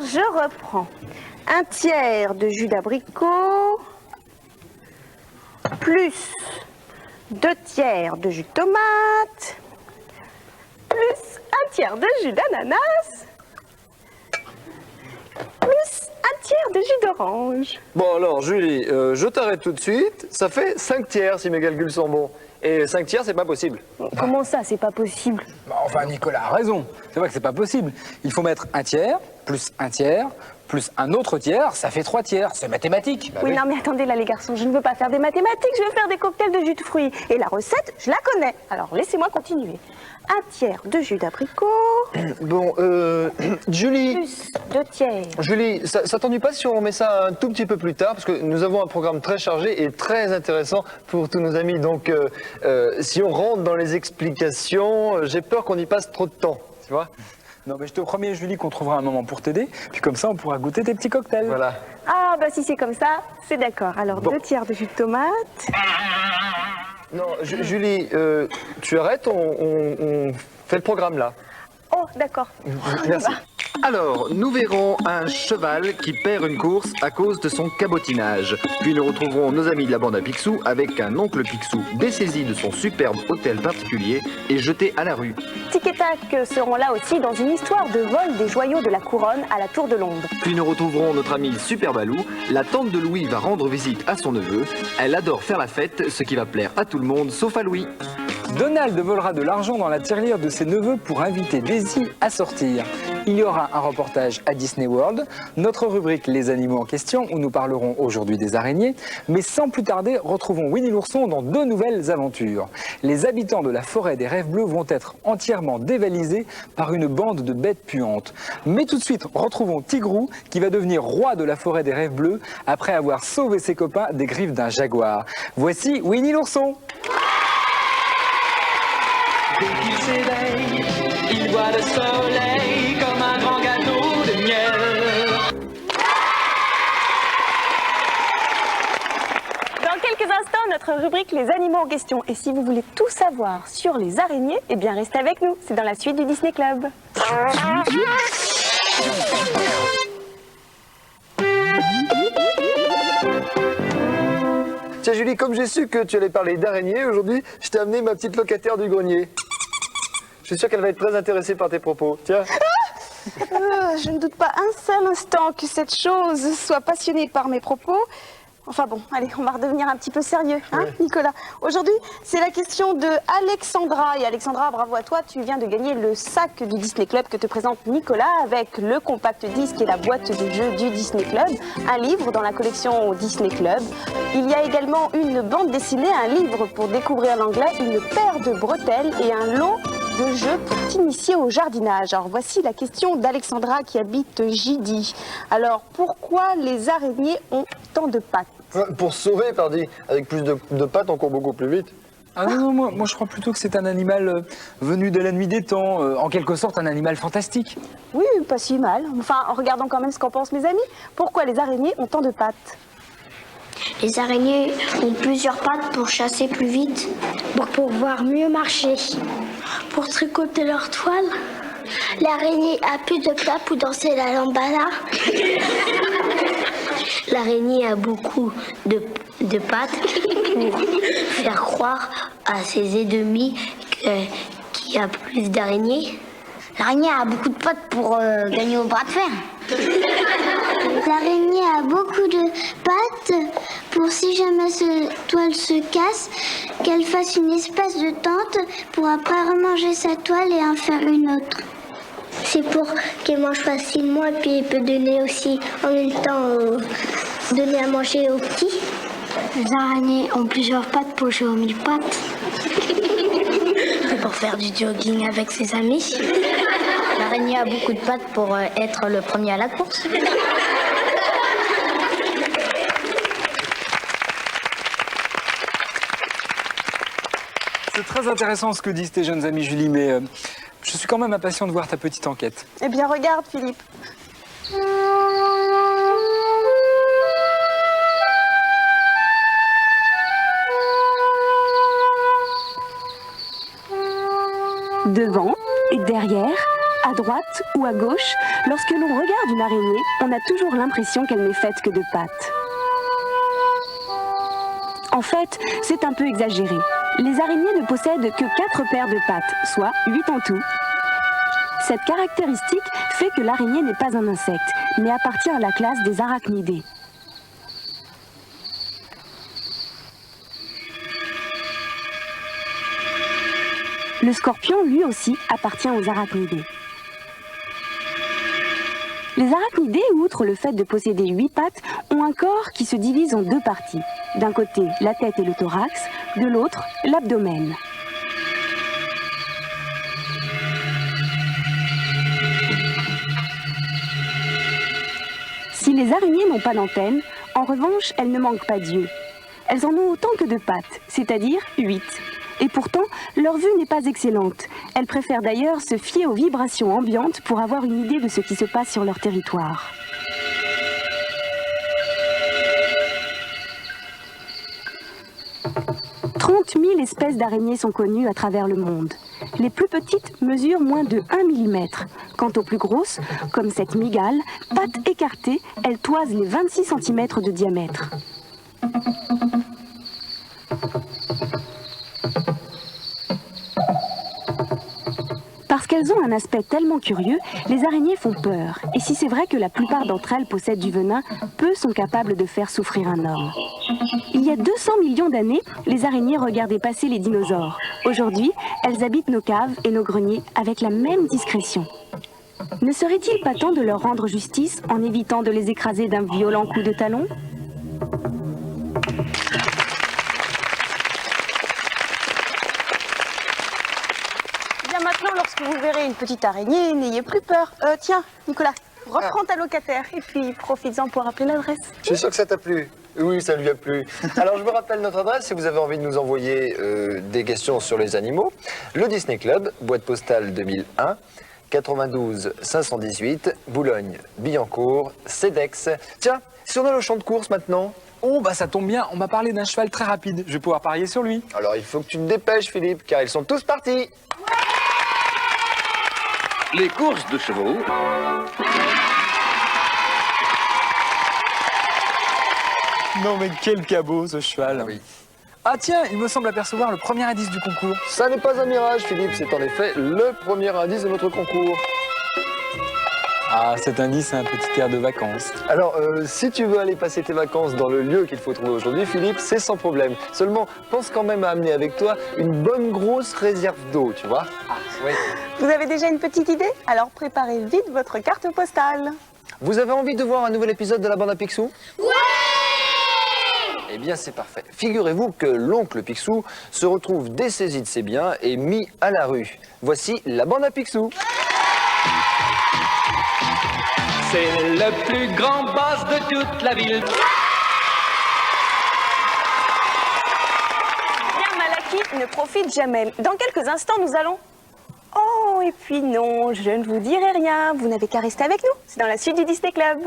Je reprends un tiers de jus d'abricot, plus 2 tiers de jus de tomate, plus un tiers de jus d'ananas, plus un tiers de jus d'orange. Bon alors Julie, je t'arrête tout de suite, ça fait 5 tiers si mes calculs sont bons. Et 5 tiers, c'est pas possible. Comment ça, c'est pas possible? Enfin, Nicolas a raison. C'est vrai que c'est pas possible. Il faut mettre un tiers, plus un autre tiers, ça fait 3 tiers. C'est mathématique. Oui, non, mais attendez là, les garçons, je ne veux pas faire des mathématiques, je veux faire des cocktails de jus de fruits. Et la recette, je la connais. Alors, laissez-moi continuer. Un tiers de jus d'abricot. Bon, Julie... Plus 2 tiers. Julie, ça t'ennuie pas si on met ça un tout petit peu plus tard? Parce que nous avons un programme très chargé et très intéressant pour tous nos amis. Donc, si on rentre dans les explications, j'ai peur qu'on y passe trop de temps, tu vois? Non, mais je te promets, Julie, qu'on trouvera un moment pour t'aider. Puis comme ça, on pourra goûter tes petits cocktails. Voilà. Ah, bah si c'est comme ça, c'est d'accord. Alors, bon. 2 tiers de jus de tomate. Non, Julie, tu arrêtes, on fait le programme là. Oh, d'accord. Merci. Alors, nous verrons un cheval qui perd une course à cause de son cabotinage. Puis nous retrouverons nos amis de la bande à Picsou avec un oncle Picsou dessaisi de son superbe hôtel particulier et jeté à la rue. Tic et Tac seront là aussi dans une histoire de vol des joyaux de la couronne à la Tour de Londres. Puis nous retrouverons notre ami Super Balou. La tante de Louis va rendre visite à son neveu. Elle adore faire la fête, ce qui va plaire à tout le monde sauf à Louis. Donald volera de l'argent dans la tirelire de ses neveux pour inviter Daisy à sortir. Il y aura un reportage à Disney World, notre rubrique Les animaux en question où nous parlerons aujourd'hui des araignées, mais sans plus tarder, retrouvons Winnie l'ourson dans 2 nouvelles aventures. Les habitants de la forêt des rêves bleus vont être entièrement dévalisés par une bande de bêtes puantes. Mais tout de suite, retrouvons Tigrou qui va devenir roi de la forêt des rêves bleus après avoir sauvé ses copains des griffes d'un jaguar. Voici Winnie l'ourson. Dès qu'il s'éveille, il voit le soleil comme un grand gâteau de miel. Dans quelques instants, notre rubrique Les animaux en question. Et si vous voulez tout savoir sur les araignées, eh bien restez avec nous. C'est dans la suite du Disney Club. Tiens Julie, comme j'ai su que tu allais parler d'araignées aujourd'hui, je t'ai amené ma petite locataire du grenier. Je suis sûr qu'elle va être très intéressée par tes propos. Tiens. Je ne doute pas un seul instant que cette chose soit passionnée par mes propos. Enfin bon, allez, on va redevenir un petit peu sérieux, hein, ouais. Nicolas. Aujourd'hui, c'est la question de Alexandra. Et Alexandra, bravo à toi, tu viens de gagner le sac du Disney Club que te présente Nicolas avec le compact disque et la boîte de jeux du Disney Club, un livre dans la collection Disney Club. Il y a également une bande dessinée, un livre pour découvrir l'anglais, une paire de bretelles et un lot de jeux pour t'initier au jardinage. Alors voici la question d'Alexandra qui habite Gidi. Alors pourquoi les araignées ont tant de pattes? Pour sauver, pardi. Avec plus de pattes, on court beaucoup plus vite. Ah non, moi je crois plutôt que c'est un animal venu de la nuit des temps, en quelque sorte un animal fantastique. Oui, pas si mal. Enfin, en regardant quand même ce qu'en pensent mes amis. Pourquoi les araignées ont tant de pattes? Les araignées ont plusieurs pattes pour chasser plus vite, pour pouvoir mieux marcher, pour tricoter leur toile. L'araignée a plus de pattes pour danser la lambada. L'araignée a beaucoup de pattes pour faire croire à ses ennemis qu'il y a plus d'araignées. L'araignée a beaucoup de pattes pour gagner au bras de fer. L'araignée a beaucoup de pattes pour si jamais cette toile se casse, qu'elle fasse une espèce de tente pour après remanger sa toile et en faire une autre. C'est pour qu'elle mange facilement et puis elle peut donner aussi en même temps donner à manger aux petits. Les araignées ont plusieurs pattes pour jouer aux 1000 pattes. C'est pour faire du jogging avec ses amis. L'araignée a beaucoup de pattes pour être le premier à la course. C'est très intéressant ce que disent tes jeunes amis, Julie, mais je suis quand même impatient de voir ta petite enquête. Eh bien, regarde, Philippe. Devant, derrière, à droite ou à gauche, lorsque l'on regarde une araignée, on a toujours l'impression qu'elle n'est faite que de pattes. En fait, c'est un peu exagéré. Les araignées ne possèdent que 4 paires de pattes, soit 8 en tout. Cette caractéristique fait que l'araignée n'est pas un insecte, mais appartient à la classe des arachnidés. Le scorpion, lui aussi, appartient aux arachnidés. Les arachnidés, outre le fait de posséder 8 pattes, ont un corps qui se divise en 2 parties. D'un côté, la tête et le thorax, de l'autre, l'abdomen. Si les araignées n'ont pas d'antenne, en revanche, elles ne manquent pas d'yeux. Elles en ont autant que de pattes, c'est-à-dire 8. Et pourtant, leur vue n'est pas excellente. Elles préfèrent d'ailleurs se fier aux vibrations ambiantes pour avoir une idée de ce qui se passe sur leur territoire. « 30 000 espèces d'araignées sont connues à travers le monde. Les plus petites mesurent moins de 1 mm. Quant aux plus grosses, comme cette mygale, pattes écartées, elles toisent les 26 cm de diamètre. Parce qu'elles ont un aspect tellement curieux, les araignées font peur. Et si c'est vrai que la plupart d'entre elles possèdent du venin, peu sont capables de faire souffrir un homme. Il y a 200 millions d'années, les araignées regardaient passer les dinosaures. Aujourd'hui, elles habitent nos caves et nos greniers avec la même discrétion. Ne serait-il pas temps de leur rendre justice en évitant de les écraser d'un violent coup de talon ? Maintenant, lorsque vous verrez une petite araignée, n'ayez plus peur. Tiens, Nicolas, reprends ta locataire et puis profites-en pour rappeler l'adresse. Je suis sûr que ça t'a plu. Oui, ça lui a plu. Alors, je vous rappelle notre adresse si vous avez envie de nous envoyer des questions sur les animaux. Le Disney Club, boîte postale 2001, 92 518, Boulogne-Billancourt, CEDEX. Tiens, si on a le champ de course maintenant. Oh, bah ça tombe bien, on m'a parlé d'un cheval très rapide. Je vais pouvoir parier sur lui. Alors, il faut que tu te dépêches, Philippe, car ils sont tous partis. Les courses de chevaux. Non mais quel cabot ce cheval. Oui. Ah tiens, il me semble apercevoir le premier indice du concours. Ça n'est pas un mirage, Philippe, c'est en effet le premier indice de notre concours. Ah, cet indice a un petit air de vacances. Alors, si tu veux aller passer tes vacances dans le lieu qu'il faut trouver aujourd'hui, Philippe, c'est sans problème. Seulement, pense quand même à amener avec toi une bonne grosse réserve d'eau, tu vois. Oui. Vous avez déjà une petite idée? Alors préparez vite votre carte postale. Vous avez envie de voir un nouvel épisode de la bande à Picsou? Ouais! Eh bien, c'est parfait. Figurez-vous que l'oncle Picsou se retrouve dessaisi de ses biens et mis à la rue. Voici la bande à Picsou. C'est le plus grand boss de toute la ville. Bien, Malaki ne profite jamais. Dans quelques instants, nous allons... Oh, et puis non, je ne vous dirai rien. Vous n'avez qu'à rester avec nous. C'est dans la suite du Disney Club.